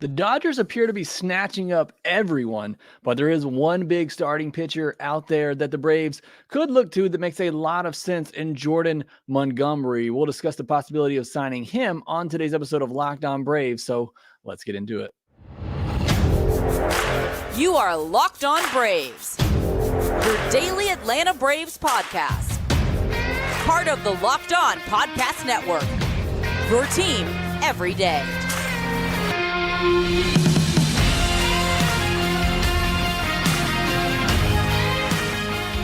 The Dodgers appear to be snatching up everyone, but there is one big starting pitcher out there that the Braves could look to that makes a lot of sense in Jordan Montgomery. We'll discuss the possibility of signing him on today's episode of Locked On Braves, so let's get into it. You are Locked On Braves, your daily Atlanta Braves podcast. Part of the Locked On Podcast Network, your team every day.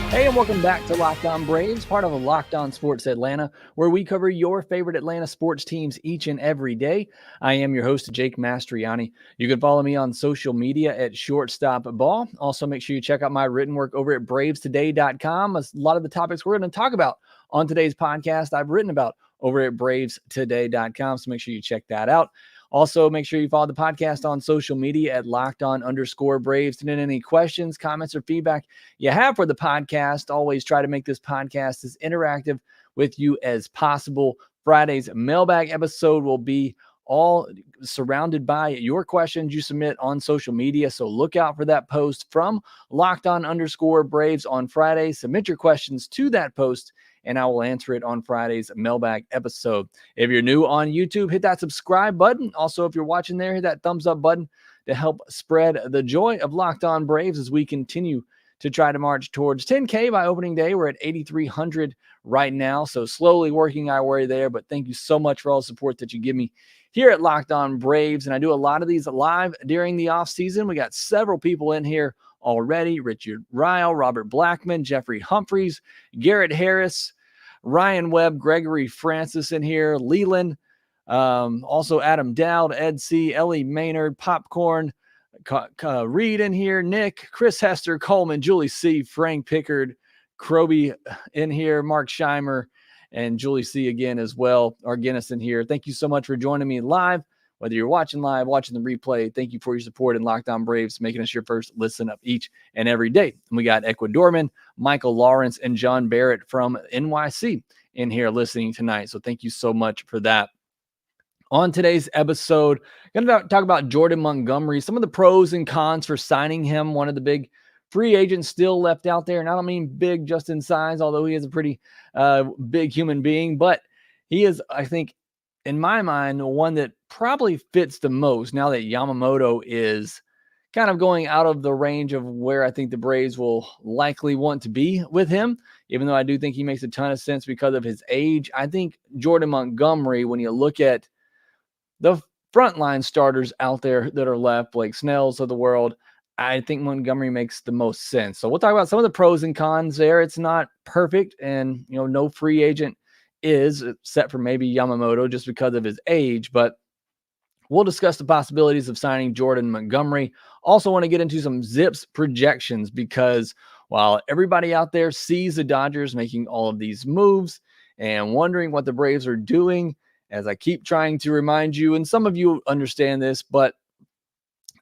Hey, and welcome back to Locked On Braves, part of the Locked On Sports Atlanta, where we cover your favorite Atlanta sports teams each and every day. I am your host, Jake Mastriani. You can follow me on social media at ShortstopBall. Also, make sure you check out my written work over at BravesToday.com. A lot of the topics we're going to talk about on today's podcast, I've written about over at BravesToday.com, so make sure you check that out. Also, make sure you follow the podcast on social media at LockedOn_Braves. And any questions, comments, or feedback you have for the podcast, always try to make this podcast as interactive with you as possible. Friday's mailbag episode will be all surrounded by your questions you submit on social media. So look out for that post from LockedOn_Braves on Friday. Submit your questions to that post, and I will answer it on Friday's mailbag episode. If you're new on YouTube, hit that subscribe button. Also, if you're watching there, hit that thumbs up button to help spread the joy of Locked On Braves as we continue to try to march towards 10K by opening day. We're at 8,300 right now, so slowly working our way there. But thank you so much for all the support that you give me here at Locked On Braves. And I do a lot of these live during the offseason. We got several people in here already: Richard Ryle, Robert Blackman, Jeffrey Humphreys, Garrett Harris, Ryan Webb, Gregory Francis in here, Leland, also Adam Dowd, Ed C., Ellie Maynard, Popcorn, Reed in here, Nick, Chris Hester, Coleman, Julie C., Frank Pickard, Kroby in here, Mark Scheimer, and Julie C. again as well, our Guinness in here. Thank you so much for joining me live. Whether you're watching live, watching the replay, thank you for your support in Locked On Braves, making us your first listen of each and every day. And we got Ecuadorman, Michael Lawrence, and John Barrett from NYC in here listening tonight. So thank you so much for that. On today's episode, I'm going to talk about Jordan Montgomery, some of the pros and cons for signing him, one of the big free agents still left out there. And I don't mean big just in size, although he is a pretty big human being, but he is, I think, in my mind, the one that probably fits the most now that Yamamoto is kind of going out of the range of where I think the Braves will likely want to be with him, even though I do think he makes a ton of sense because of his age. I think Jordan Montgomery, when you look at the frontline starters out there that are left, like Snells of the world, I think Montgomery makes the most sense. So we'll talk about some of the pros and cons there. It's not perfect, and no free agent is, except for maybe Yamamoto just because of his age, but we'll discuss the possibilities of signing Jordan Montgomery. Also want to get into some Zips projections, because while everybody out there sees the Dodgers making all of these moves and wondering what the Braves are doing, as I keep trying to remind you, and some of you understand this, but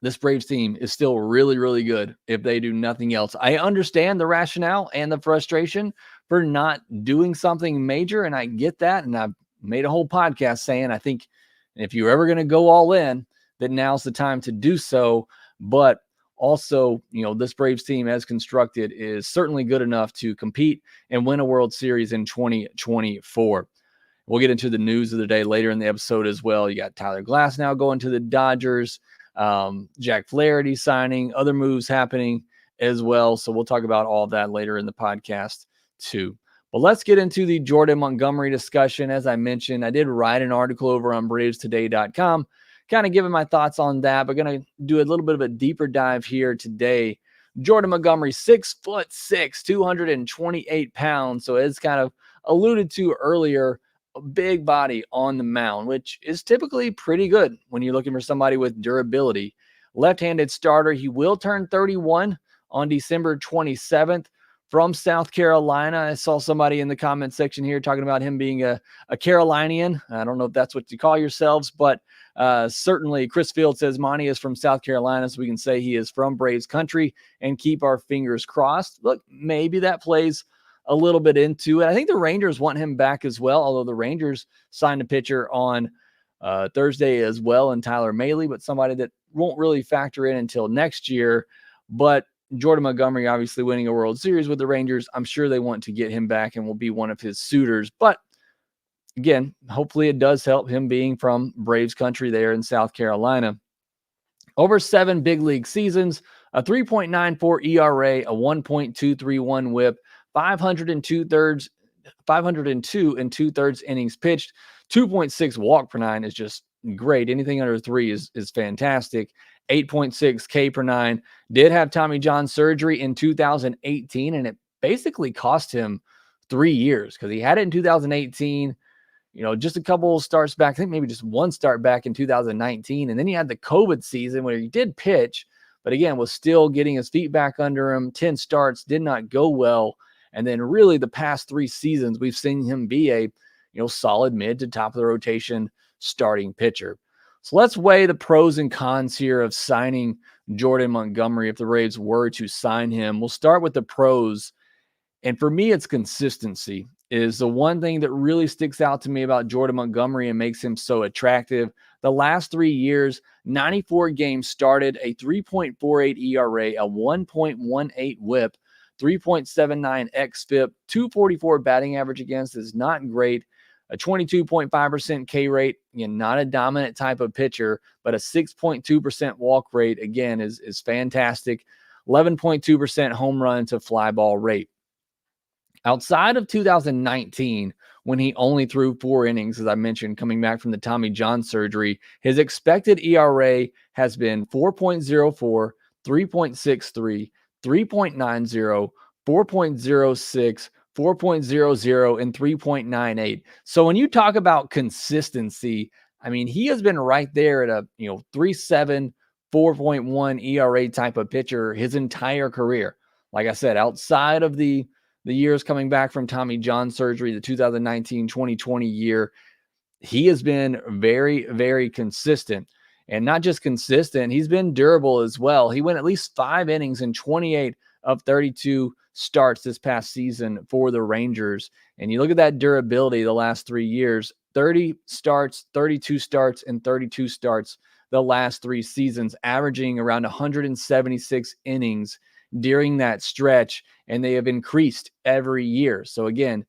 this Braves team is still really, really good if they do nothing else. I understand the rationale and the frustration for not doing something major, and I get that. And I've made a whole podcast saying I think if you're ever going to go all in, that now's the time to do so. But also, this Braves team as constructed is certainly good enough to compete and win a World Series in 2024. We'll get into the news of the day later in the episode as well. You got Tyler Glass now going to the Dodgers, Jack Flaherty signing, other moves happening as well. So we'll talk about all of that later in the podcast too. But let's get into the Jordan Montgomery discussion. As I mentioned, I did write an article over on BravesToday.com, kind of giving my thoughts on that, but going to do a little bit of a deeper dive here today. Jordan Montgomery, 6'6", 228 pounds. So as kind of alluded to earlier, a big body on the mound, which is typically pretty good when you're looking for somebody with durability. Left-handed starter. He will turn 31 on December 27th. From South Carolina. I saw somebody in the comment section here talking about him being a Carolinian. I don't know if that's what you call yourselves, but certainly Chris Field says Monty is from South Carolina, so we can say he is from Braves country and keep our fingers crossed. Look, maybe that plays a little bit into it. I think the Rangers want him back as well, although the Rangers signed a pitcher on Thursday as well, and Tyler Mahle, but somebody that won't really factor in until next year. But Jordan Montgomery obviously winning a World Series with the Rangers, I'm sure they want to get him back and will be one of his suitors. But again, hopefully it does help him being from Braves country there in South Carolina. Over 7 big league seasons, a 3.94 ERA, a 1.231 WHIP, 502 and 2/3 innings pitched, 2.6 walk per nine is just great. Anything under 3 is fantastic. 8.6 K per nine. Did have Tommy John surgery in 2018, and it basically cost him 3 years because he had it in 2018. Just a couple starts back. I think maybe just one start back in 2019. And then he had the COVID season where he did pitch, but again, was still getting his feet back under him. 10 starts, did not go well. And then really the past 3 seasons, we've seen him be a, solid mid to top of the rotation starting pitcher. So let's weigh the pros and cons here of signing Jordan Montgomery if the Braves were to sign him. We'll start with the pros. And for me, it's consistency is the one thing that really sticks out to me about Jordan Montgomery and makes him so attractive. The last 3 years, 94 games started, a 3.48 ERA, a 1.18 WHIP, 3.79 xFIP, 244 batting average against is not great, a 22.5% K rate, not a dominant type of pitcher, but a 6.2% walk rate, again, is fantastic, 11.2% home run to fly ball rate. Outside of 2019, when he only threw 4 innings, as I mentioned, coming back from the Tommy John surgery, his expected ERA has been 4.04, 3.63, 3.90, 4.06, 4.00, and 3.98. So when you talk about consistency, I mean, he has been right there at a 3.7, 4.1 ERA type of pitcher his entire career. Like I said, outside of the years coming back from Tommy John surgery, the 2019-2020 year, he has been very, very consistent. And not just consistent, he's been durable as well. He went at least 5 innings in 28 of 32 starts this past season for the Rangers. And you look at that durability the last 3 years, 30 starts, 32 starts, and 32 starts the last 3 seasons, averaging around 176 innings during that stretch, and they have increased every year. So again,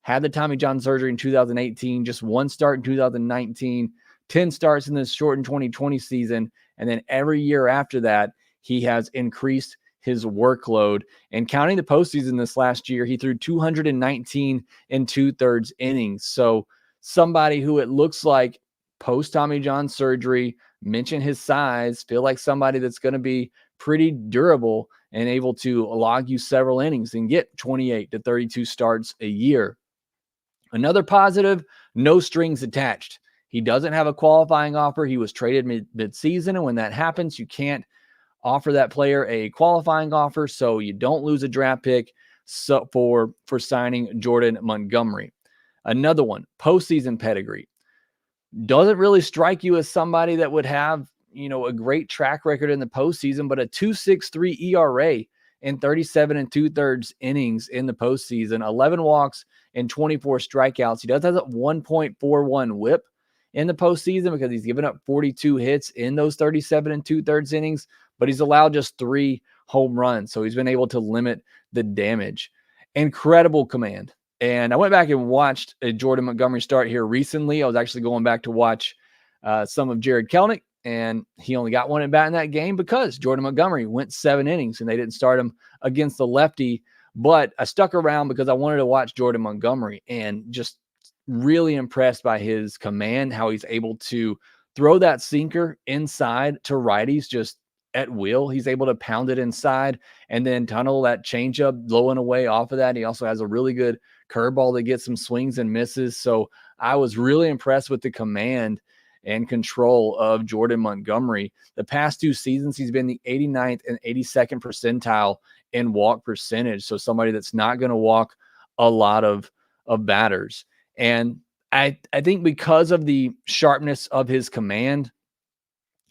had the Tommy John surgery in 2018, just 1 start in 2019, 10 starts in this shortened 2020 season, and then every year after that, he has increased his workload. And counting the postseason this last year, he threw 219 and 2/3 innings. So somebody who it looks like post Tommy John surgery, mention his size, feel like somebody that's going to be pretty durable and able to log you several innings and get 28 to 32 starts a year. Another positive, no strings attached. He doesn't have a qualifying offer. He was traded mid-season, and when that happens, you can't offer that player a qualifying offer, so you don't lose a draft pick for signing Jordan Montgomery. Another one, postseason pedigree. Doesn't really strike you as somebody that would have a great track record in the postseason, but a 2.63 ERA in 37 and 2/3 innings in the postseason, 11 walks and 24 strikeouts. He does have a 1.41 WHIP in the postseason because he's given up 42 hits in those 37 and 2/3 innings, but he's allowed just 3 home runs. So he's been able to limit the damage. Incredible command. And I went back and watched a Jordan Montgomery start here recently. I was actually going back to watch some of Jared Kelenic, and he only got 1 at bat in that game because Jordan Montgomery went 7 innings and they didn't start him against the lefty. But I stuck around because I wanted to watch Jordan Montgomery, and just really impressed by his command, how he's able to throw that sinker inside to righties just at will. He's able to pound it inside and then tunnel that changeup low and away off of that. He also has a really good curveball that gets some swings and misses. So I was really impressed with the command and control of Jordan Montgomery. The past 2 seasons, he's been the 89th and 82nd percentile in walk percentage. So somebody that's not going to walk a lot of batters. And I think because of the sharpness of his command,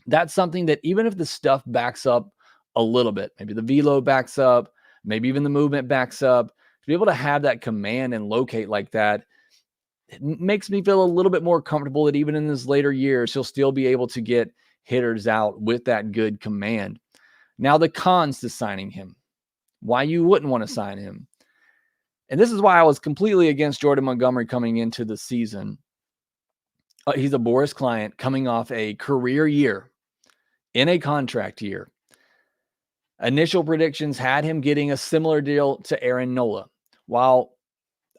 that's something that even if the stuff backs up a little bit, maybe the velo backs up, maybe even the movement backs up, to be able to have that command and locate like that, it makes me feel a little bit more comfortable that even in his later years, he'll still be able to get hitters out with that good command. Now, the cons to signing him, why you wouldn't want to sign him. And this is why I was completely against Jordan Montgomery coming into the season. He's a Boris client coming off a career year in a contract year. Initial predictions had him getting a similar deal to Aaron Nola. While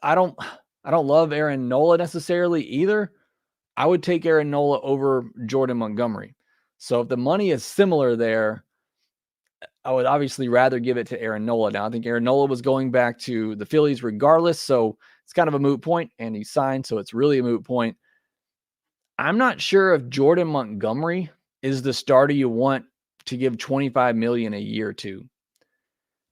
I don't love Aaron Nola necessarily either, I would take Aaron Nola over Jordan Montgomery. So if the money is similar there, I would obviously rather give it to Aaron Nola. Now, I think Aaron Nola was going back to the Phillies regardless, so it's kind of a moot point, and he signed, so it's really a moot point. I'm not sure if Jordan Montgomery is the starter you want to give $25 million a year to.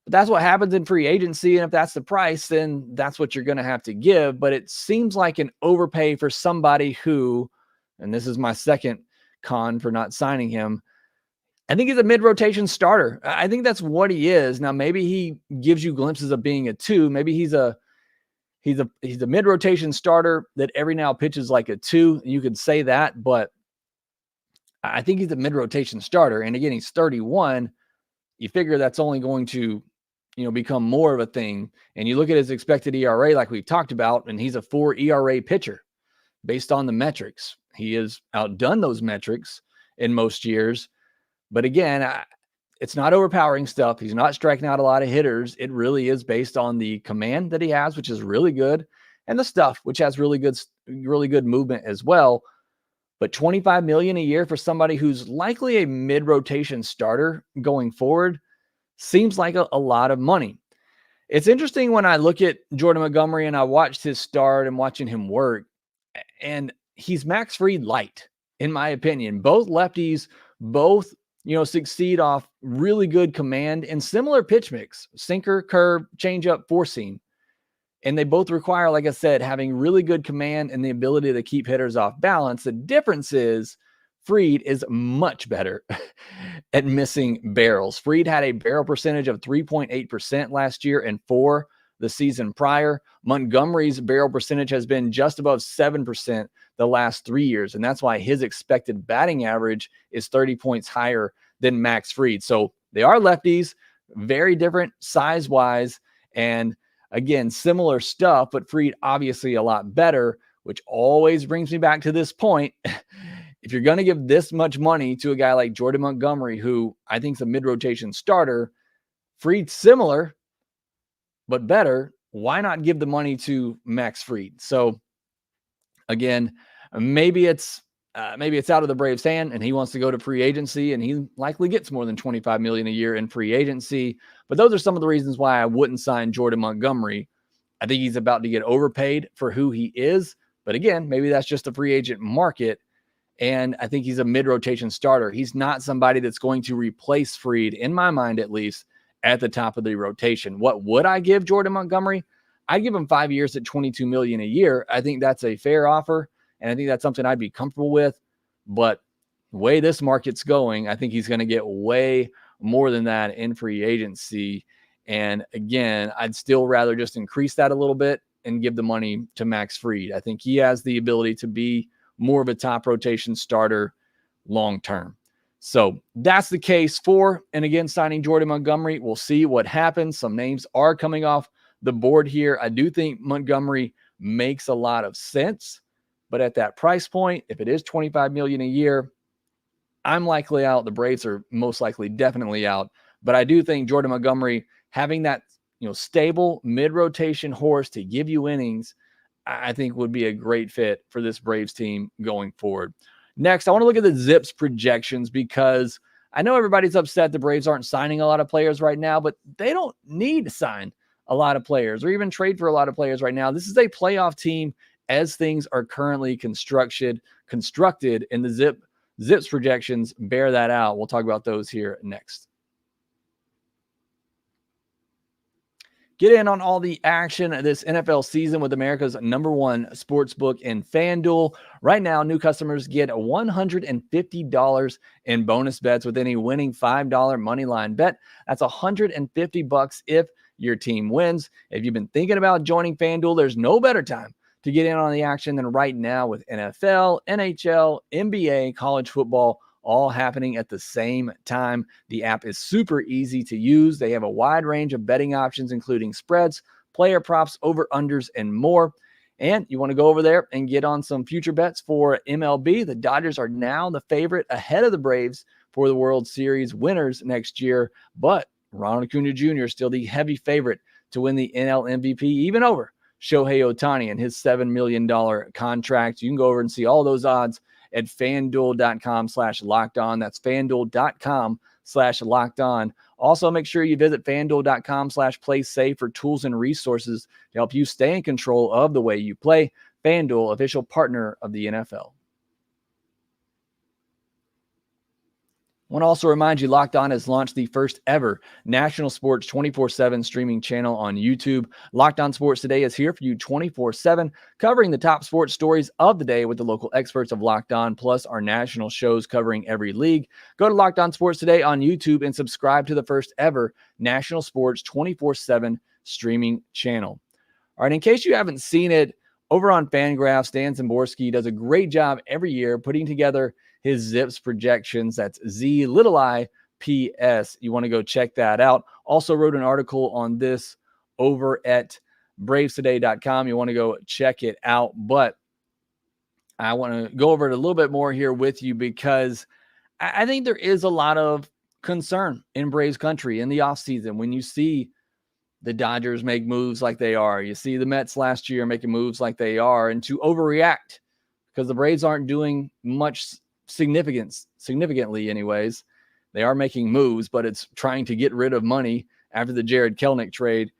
But that's what happens in free agency, and if that's the price, then that's what you're going to have to give. But it seems like an overpay for somebody who, and this is my second con for not signing him, I think he's a mid-rotation starter. I think that's what he is. Now, maybe he gives you glimpses of being a 2. Maybe he's a mid-rotation starter that every now pitches like a 2. You could say that, but I think he's a mid-rotation starter. And again, he's 31. You figure that's only going to, become more of a thing. And you look at his expected ERA, like we've talked about, and he's a 4 ERA pitcher based on the metrics. He has outdone those metrics in most years. But again, it's not overpowering stuff. He's not striking out a lot of hitters. It really is based on the command that he has, which is really good, and the stuff, which has really good movement as well. But $25 million a year for somebody who's likely a mid-rotation starter going forward seems like a lot of money. It's interesting when I look at Jordan Montgomery and I watched his start and watching him work, and he's Max Fried light, in my opinion. Both lefties, both succeed off really good command and similar pitch mix, sinker, curve, changeup, four seam. And they both require, like I said, having really good command and the ability to keep hitters off balance. The difference is Fried is much better at missing barrels. Fried had a barrel percentage of 3.8% last year and 4 the season prior. Montgomery's barrel percentage has been just above 7% the last 3 years. And that's why his expected batting average is 30 points higher than Max Fried. So they are lefties, very different size-wise. And again, similar stuff, but Fried obviously a lot better, which always brings me back to this point. If you're going to give this much money to a guy like Jordan Montgomery, who I think is a mid-rotation starter, Fried similar, but better, why not give the money to Max Fried? So again, maybe it's out of the Braves' hand and he wants to go to free agency, and he likely gets more than $25 million a year in free agency. But those are some of the reasons why I wouldn't sign Jordan Montgomery. I think he's about to get overpaid for who he is. But again, maybe that's just the free agent market. And I think he's a mid-rotation starter. He's not somebody that's going to replace Fried, in my mind at least, at the top of the rotation. What would I give Jordan Montgomery? I'd give him 5 years at $22 million a year. I think that's a fair offer, and I think that's something I'd be comfortable with. But the way this market's going, I think he's going to get way more than that in free agency. And again, I'd still rather just increase that a little bit and give the money to Max Fried. I think he has the ability to be more of a top rotation starter long term. So that's the case for, and again, signing Jordan Montgomery. We'll see what happens. Some names are coming off the board here. I do think Montgomery makes a lot of sense, but at that price point, if it is $25 million a year, I'm likely out. The Braves are most likely definitely out. But I do think Jordan Montgomery having that stable mid-rotation horse to give you innings, I think would be a great fit for this Braves team going forward. Next, I want to look at the Zips projections, because I know everybody's upset the Braves aren't signing a lot of players right now, but they don't need to sign a lot of players or even trade for a lot of players right now. This is a playoff team as things are currently constructed, and the Zips projections bear that out. We'll talk about those here next. Get in on all the action this NFL season with America's #1 sportsbook in FanDuel. Right now, new customers get $150 in bonus bets with any winning $5 moneyline bet. That's $150 if your team wins. If you've been thinking about joining FanDuel, there's no better time to get in on the action than right now with NFL, NHL, NBA, college football, all happening at the same time. The app is super easy to use. They have a wide range of betting options, including spreads, player props, over-unders, and more. And you want to go over there and get on some future bets for MLB. The Dodgers are now the favorite ahead of the Braves for the World Series winners next year. But Ronald Acuna Jr. is still the heavy favorite to win the NL MVP, even over Shohei Ohtani and his $7 million contract. You can go over and see all those odds at FanDuel.com/lockedon. That's FanDuel.com/lockedon. Also, make sure you visit FanDuel.com/playsafe for tools and resources to help you stay in control of the way you play. FanDuel, official partner of the NFL. I want to also remind you, Locked On has launched the first ever national sports 24/7 streaming channel on YouTube. Locked On Sports Today is here for you 24/7, covering the top sports stories of the day with the local experts of Locked On, plus our national shows covering every league. Go to Locked On Sports Today on YouTube and subscribe to the first ever national sports 24/7 streaming channel. All right, in case you haven't seen it, over on FanGraphs, Dan Szymborski does a great job every year putting together his Zips projections. That's ZIPS. You want to go check that out. Also wrote an article on this over at bravestoday.com. You want to go check it out. But I want to go over it a little bit more here with you because I think there is a lot of concern in Braves country in the offseason when you see the Dodgers make moves like they are. You see the Mets last year making moves like they are, and to overreact because the Braves aren't doing much significantly anyways. They are making moves, but it's trying to get rid of money after the Jared Kelenic trade.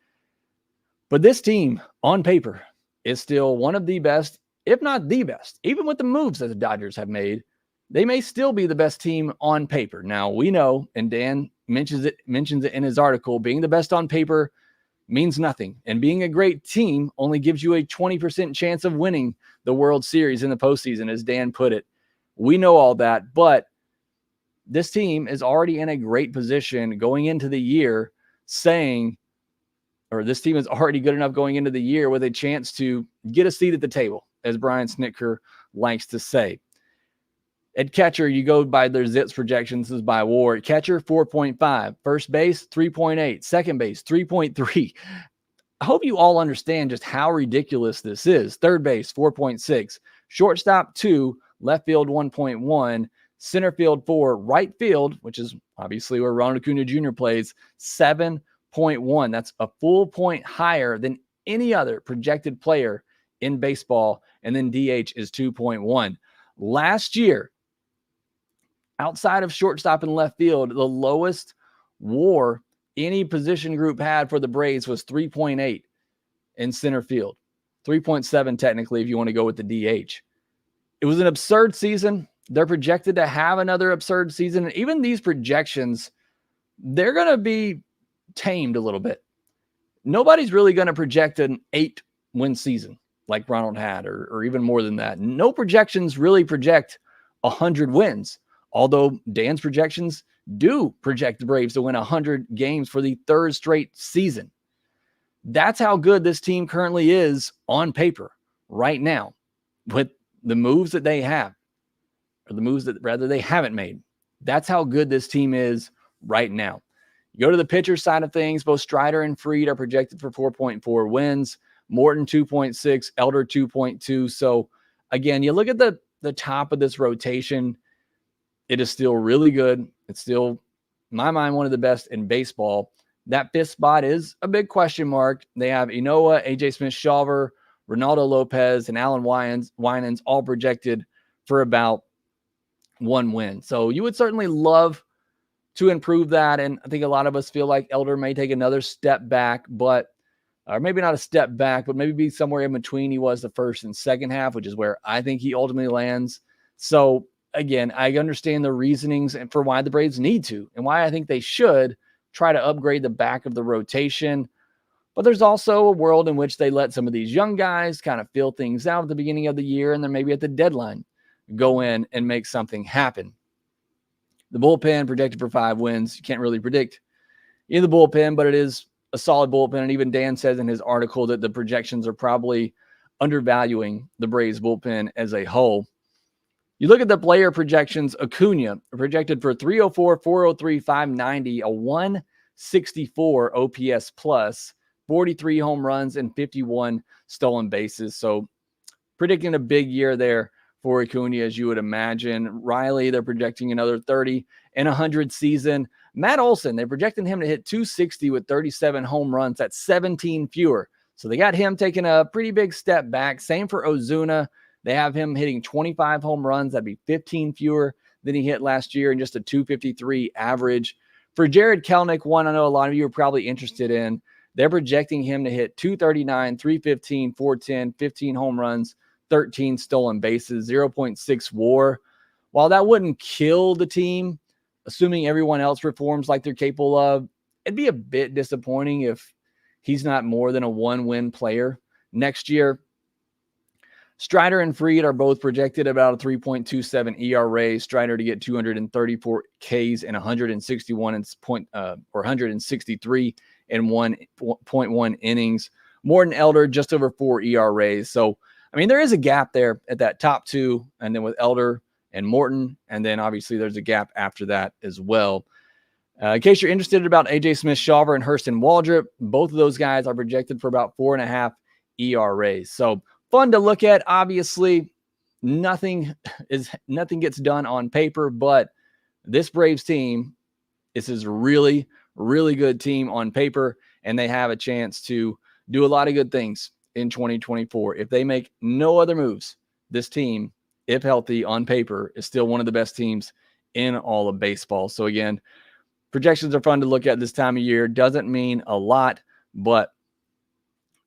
But this team on paper is still one of the best, if not the best. Even with the moves that the Dodgers have made, they may still be the best team on paper. Now we know, and Dan mentions it in his article, being the best on paper means nothing. And being a great team only gives you a 20% chance of winning the World Series in the postseason, as Dan put it. We know all that, but this team is already in a great position going into the year this team is already good enough going into the year with a chance to get a seat at the table, as Brian Snitker likes to say. At catcher, you go by their Zips projections. This is by WAR. At catcher, 4.5. First base, 3.8. Second base, 3.3. I hope you all understand just how ridiculous this is. Third base, 4.6. Shortstop, 2. Left field 1.1, center field 4, right field, which is obviously where Ronald Acuna Jr. plays, 7.1. That's a full point higher than any other projected player in baseball. And then DH is 2.1. Last year, outside of shortstop and left field, the lowest WAR any position group had for the Braves was 3.8 in center field. 3.7 technically if you want to go with the DH. It was an absurd season. They're projected to have another absurd season. And even these projections, they're going to be tamed a little bit. Nobody's really going to project an 8-win season like Ronald had, or even more than that. No projections really project 100 wins, although Dan's projections do project the Braves to win 100 games for the third straight season. That's how good this team currently is on paper right now with the moves that they have, or the moves that rather they haven't made. That's how good this team is right now. You go to the pitcher side of things, both Strider and Fried are projected for 4.4 wins, Morton 2.6, Elder 2.2. So again, you look at the top of this rotation, it is still really good. It's still, in my mind, one of the best in baseball. That fifth spot is a big question mark. They have Inoa, AJ Smith-Shawver, Ronaldo Lopez, and Alan Winans all projected for about 1 win. So you would certainly love to improve that. And I think a lot of us feel like Elder may take another step back, or maybe not a step back, but maybe be somewhere in between he was the first and second half, which is where I think he ultimately lands. So again, I understand the reasonings and for why the Braves need to, and why I think they should try to upgrade the back of the rotation. But there's also a world in which they let some of these young guys kind of feel things out at the beginning of the year, and then maybe at the deadline go in and make something happen. The bullpen projected for 5 wins. You can't really predict in the bullpen, but it is a solid bullpen. And even Dan says in his article that the projections are probably undervaluing the Braves bullpen as a whole. You look at the player projections. Acuna projected for 304, 403, 590, a 164 OPS plus, 43 home runs, and 51 stolen bases. So predicting a big year there for Acuna, as you would imagine. Riley, they're projecting another 30 and 100 season. Matt Olson, they're projecting him to hit 260 with 37 home runs. That's 17 fewer. So they got him taking a pretty big step back. Same for Ozuna. They have him hitting 25 home runs. That'd be 15 fewer than he hit last year, and just a 253 average. For Jared Kelenic, one I know a lot of you are probably interested in, they're projecting him to hit 239, 315, 410, 15 home runs, 13 stolen bases, 0.6 WAR. While that wouldn't kill the team, assuming everyone else performs like they're capable of, it'd be a bit disappointing if he's not more than a one-win player next year. Strider and Fried are both projected about a 3.27 ERA. Strider to get 234 Ks and 163 in 1.1 innings. Morton Elder just over 4 ERAs. So, I mean, there is a gap there at that top two, and then with Elder and Morton, and then obviously there's a gap after that as well. In case you're interested about AJ Smith-Shawver and Hurston Waldrop, both of those guys are projected for about 4.5 ERAs. So fun to look at. Obviously, nothing gets done on paper, but this Braves team is a really, really good team on paper, and they have a chance to do a lot of good things in 2024. If they make no other moves, this team, if healthy on paper, is still one of the best teams in all of baseball. So again, projections are fun to look at this time of year. Doesn't mean a lot, but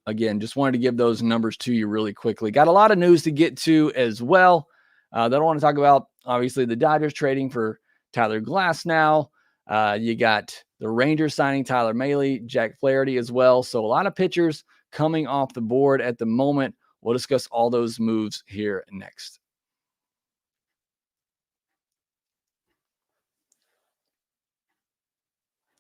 again, just wanted to give those numbers to you really quickly. Got a lot of news to get to as well. That I want to talk about, obviously, the Dodgers trading for Tyler Glasnow. You got the Rangers signing Tyler Mahle, Jack Flaherty as well. So a lot of pitchers coming off the board at the moment. We'll discuss all those moves here next.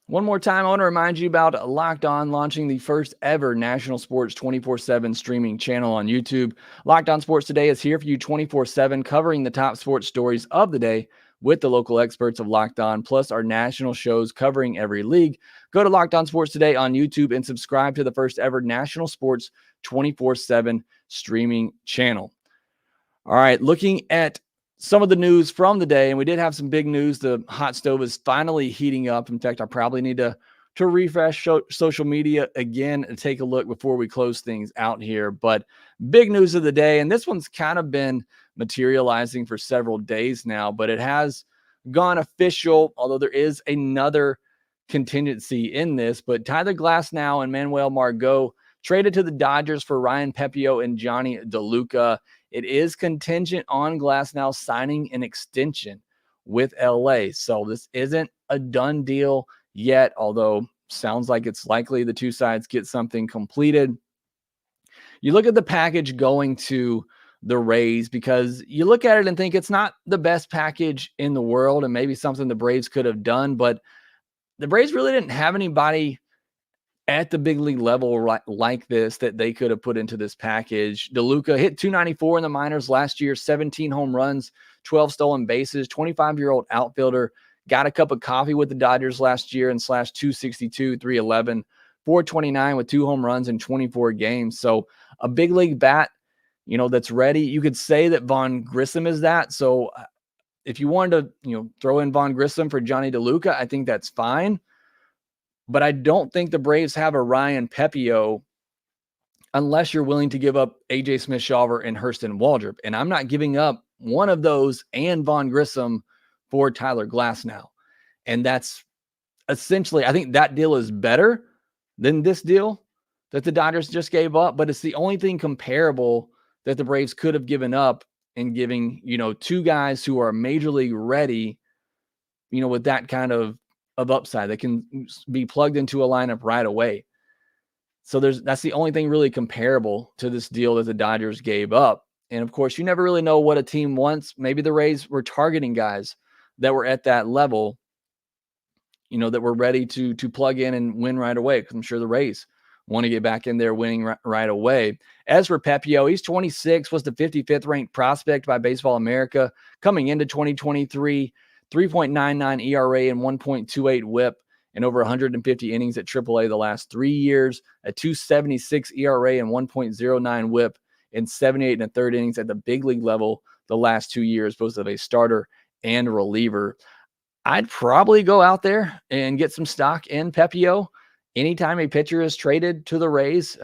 One more time, I want to remind you about Locked On launching the first ever national sports 24/7 streaming channel on YouTube. Locked On Sports Today is here for you 24/7, covering the top sports stories of the day with the local experts of Locked On, plus our national shows covering every league. Go to Locked On Sports Today on YouTube and subscribe to the first ever national sports 24/7 streaming channel. All right, looking at some of the news from the day, and we did have some big news. The hot stove is finally heating up. In fact, I probably need to refresh social media again and take a look before we close things out here. But big news of the day, and this one's kind of been materializing for several days now, but it has gone official, although there is another contingency in this. But Tyler Glasnow and Manuel Margot traded to the Dodgers for Ryan Pepiot and Johnny DeLuca. It is contingent on Glasnow signing an extension with LA. So this isn't a done deal yet, although sounds like it's likely the two sides get something completed. You look at the package going to the Rays, because you look at it and think it's not the best package in the world and maybe something the Braves could have done, but the Braves really didn't have anybody at the big league level like this that they could have put into this package. DeLuca hit 294 in the minors last year, 17 home runs, 12 stolen bases, 25-year-old outfielder, got a cup of coffee with the Dodgers last year and slashed 262, 311, 429 with 2 home runs in 24 games. So a big league bat, that's ready. You could say that Vaughn Grissom is that. So if you wanted to, throw in Vaughn Grissom for Johnny DeLuca, I think that's fine. But I don't think the Braves have a Ryan Pepiot unless you're willing to give up AJ Smith-Shawver and Hurston Waldrop. And I'm not giving up one of those and Vaughn Grissom for Tyler Glasnow. And that's essentially, I think that deal is better than this deal that the Dodgers just gave up. But it's the only thing comparable that the Braves could have given up in giving, two guys who are major league ready, with that kind of upside that can be plugged into a lineup right away. So that's the only thing really comparable to this deal that the Dodgers gave up. And of course, you never really know what a team wants. Maybe the Rays were targeting guys that were at that level, that were ready to plug in and win right away. Because I'm sure the Rays want to get back in there winning right away. As for Pepio, he's 26, was the 55th ranked prospect by Baseball America coming into 2023, 3.99 ERA and 1.28 WHIP and over 150 innings at AAA the last 3 years, a 2.76 ERA and 1.09 WHIP in 78 1/3 innings at the big league level the last 2 years, both of a starter and reliever. I'd probably go out there and get some stock in Pepio. Anytime a pitcher is traded to the Rays,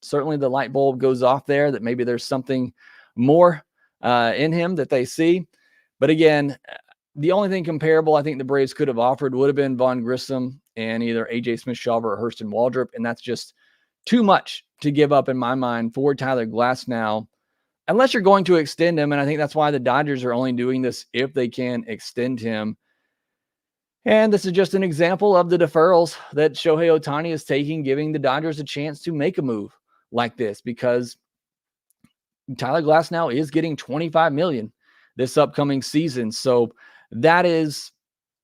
certainly the light bulb goes off there that maybe there's something more in him that they see. But again, the only thing comparable I think the Braves could have offered would have been Vaughn Grissom and either A.J. Smith-Shawver or Hurston Waldrop, and that's just too much to give up in my mind for Tyler Glasnow, unless you're going to extend him, and I think that's why the Dodgers are only doing this if they can extend him. And this is just an example of the deferrals that Shohei Ohtani is taking, giving the Dodgers a chance to make a move like this, because Tyler Glasnow is getting $25 million this upcoming season. So that is,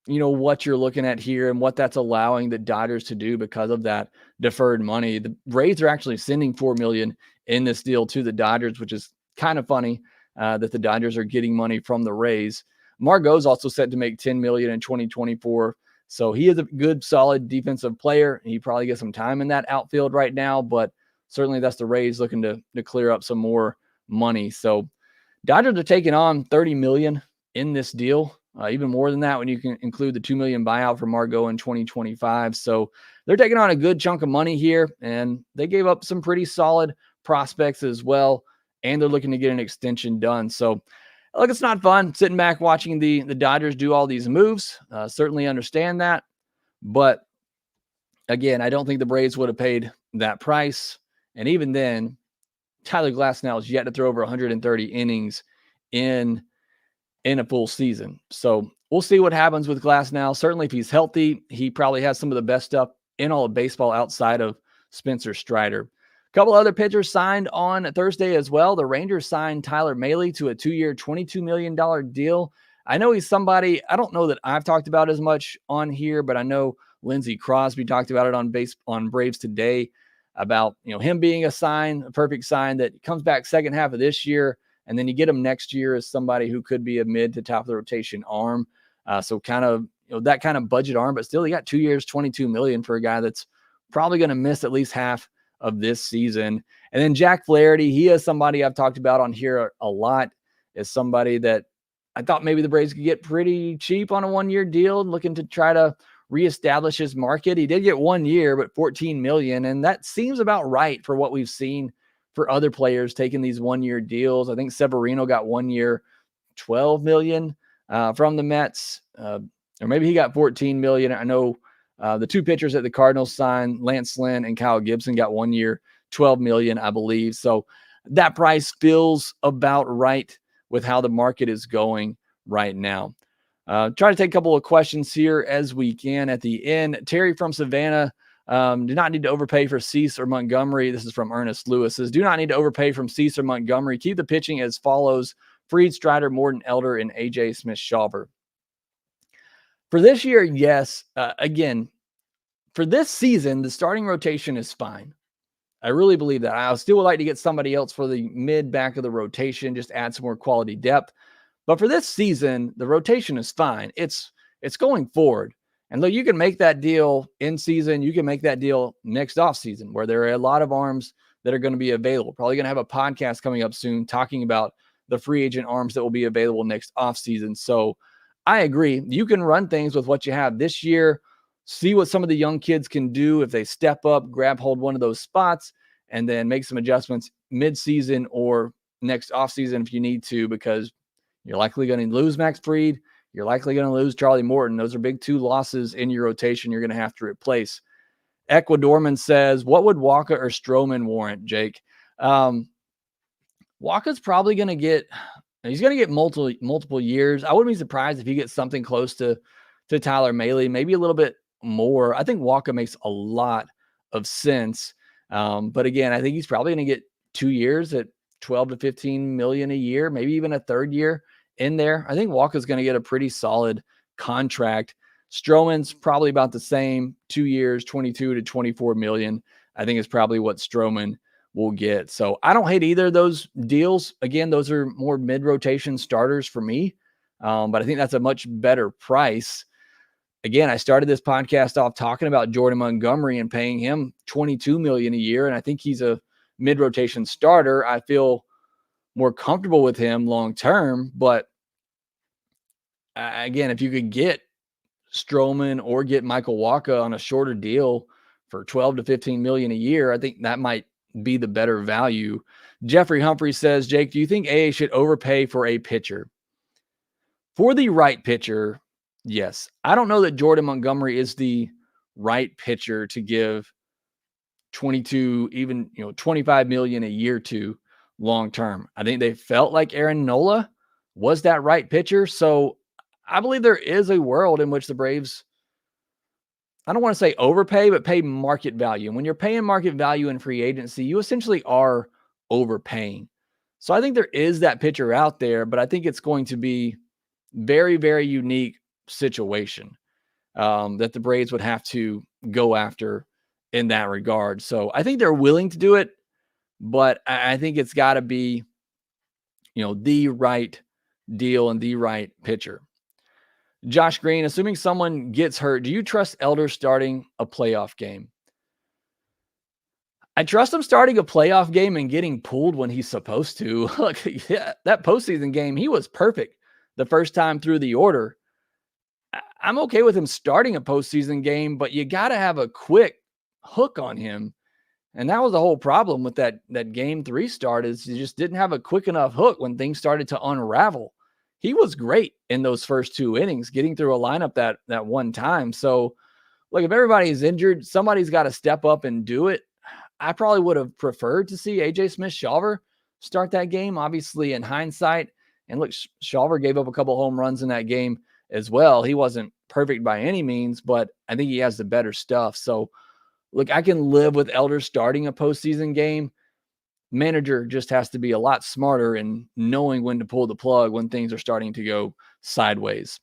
what you're looking at here and what that's allowing the Dodgers to do because of that deferred money. The Rays are actually sending $4 million in this deal to the Dodgers, which is kind of funny that the Dodgers are getting money from the Rays. Margot's also set to make $10 million in 2024. So he is a good, solid defensive player. He probably gets some time in that outfield right now, but certainly that's the Rays looking to clear up some more money. So Dodgers are taking on $30 million in this deal, even more than that when you can include the $2 million buyout for Margot in 2025. So they're taking on a good chunk of money here, and they gave up some pretty solid prospects as well, and they're looking to get an extension done. So look, it's not fun sitting back watching the Dodgers do all these moves. Certainly understand that. But again, I don't think the Braves would have paid that price. And even then, Tyler Glasnow has yet to throw over 130 innings in a full season. So we'll see what happens with Glasnow. Certainly if he's healthy, he probably has some of the best stuff in all of baseball outside of Spencer Strider. A couple other pitchers signed on Thursday as well. The Rangers signed Tyler Mahle to a 2-year, $22 million deal. I know he's somebody, I don't know that I've talked about as much on here, but I know Lindsey Crosby talked about it on Braves Today about, him being a perfect sign that comes back second half of this year. And then you get him next year as somebody who could be a mid to top of the rotation arm. So kind of, that kind of budget arm, but still he got 2 years, $22 million for a guy that's probably going to miss at least half of this season. And then Jack Flaherty, he is somebody I've talked about on here a lot, is somebody that I thought maybe the Braves could get pretty cheap on a 1-year deal, looking to try to reestablish his market. He did get 1 year, but $14 million. And that seems about right for what we've seen for other players taking these 1-year deals. I think Severino got 1 year, $12 million from the Mets, or maybe he got $14 million. I know the two pitchers that the Cardinals signed, Lance Lynn and Kyle Gibson, got 1 year, $12 million, I believe. So that price feels about right with how the market is going right now. Try to take a couple of questions here as we can at the end. Terry from Savannah, do not need to overpay for Cease or Montgomery. This is from Ernest Lewis. Says, do not need to overpay from Cease or Montgomery. Keep the pitching as follows: Fried, Strider, Morton, Elder, and A.J. Smith-Shawver. For this year, yes. Again, for this season, the starting rotation is fine. I really believe that. I still would like to get somebody else for the mid-back of the rotation, just add some more quality depth. But for this season, the rotation is fine. It's going forward. And though you can make that deal in season, you can make that deal next off season, where there are a lot of arms that are going to be available. Probably going to have a podcast coming up soon talking about the free agent arms that will be available next off season. So I agree. You can run things with what you have this year, see what some of the young kids can do if they step up, grab hold one of those spots, and then make some adjustments mid-season or next off season if you need to, because you're likely going to lose Max Fried. You're likely going to lose Charlie Morton. Those are big 2 losses in your rotation you're going to have to replace. Ecuadorman says, what would Walker or Stroman warrant, Jake? Walker's probably going to get, he's going to get multiple years. I wouldn't be surprised if he gets something close to Tyler Mahle, maybe a little bit more. I think Walker makes a lot of sense. But again, I think he's probably going to get 2 years at 12 to 15 million a year, maybe even a third year in there. I think Walker's going to get a pretty solid contract. Stroman's probably about the same, 2 years, 22 to 24 million. I think is probably what Stroman will get. So I don't hate either of those deals. Again, those are more mid-rotation starters for me, but I think that's a much better price. Again, I started this podcast off talking about Jordan Montgomery and paying him $22 million a year, and I think he's a mid-rotation starter. I feel more comfortable with him long-term, but again, if you could get Stroman or get Michael Wacha on a shorter deal for 12 to 15 million a year, I think that might be the better value. Jeffrey Humphrey says, Jake, do you think AA should overpay for a pitcher? For the right pitcher, yes. I don't know that Jordan Montgomery is the right pitcher to give 22, even 25 million a year to long term. I think they felt like Aaron Nola was that right pitcher. So I believe there is a world in which the Braves, I don't want to say overpay, but pay market value. And when you're paying market value in free agency, you essentially are overpaying. So I think there is that pitcher out there, but I think it's going to be very, very unique situation that the Braves would have to go after in that regard. So I think they're willing to do it, but I think it's got to be, the right deal and the right pitcher. Josh Green, assuming someone gets hurt, do you trust Elder starting a playoff game? I trust him starting a playoff game and getting pulled when he's supposed to. Look, yeah, that postseason game, he was perfect the first time through the order. I'm okay with him starting a postseason game, but you got to have a quick hook on him. And that was the whole problem with that game 3 start, is you just didn't have a quick enough hook when things started to unravel. He was great in those first 2 innings, getting through a lineup that one time. So, look, if everybody's injured, somebody's got to step up and do it. I probably would have preferred to see AJ Smith-Shawver start that game, obviously in hindsight. And look, Shawver gave up a couple home runs in that game as well. He wasn't perfect by any means, but I think he has the better stuff. So, look, I can live with Elder starting a postseason game. Manager just has to be a lot smarter in knowing when to pull the plug when things are starting to go sideways.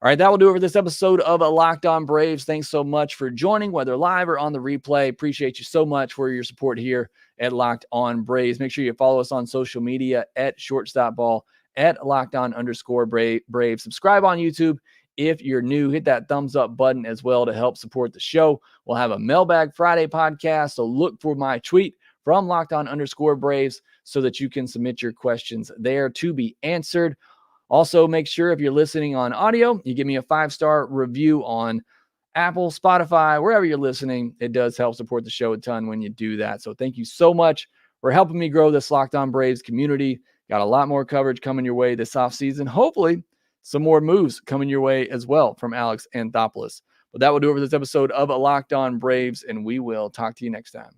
All right, that will do it for this episode of Locked On Braves. Thanks so much for joining, whether live or on the replay. Appreciate you so much for your support here at Locked On Braves. Make sure you follow us on social media at shortstopball, at LockedOn_Braves. Subscribe on YouTube if you're new. Hit that thumbs up button as well to help support the show. We'll have a Mailbag Friday podcast, so look for my tweet from LockedOn_Braves so that you can submit your questions there to be answered. Also, make sure if you're listening on audio, you give me a 5-star review on Apple, Spotify, wherever you're listening. It does help support the show a ton when you do that. So thank you so much for helping me grow this Locked On Braves community. Got a lot more coverage coming your way this offseason. Hopefully, some more moves coming your way as well from Alex Anthopoulos. But that will do it for this episode of Locked On Braves, and we will talk to you next time.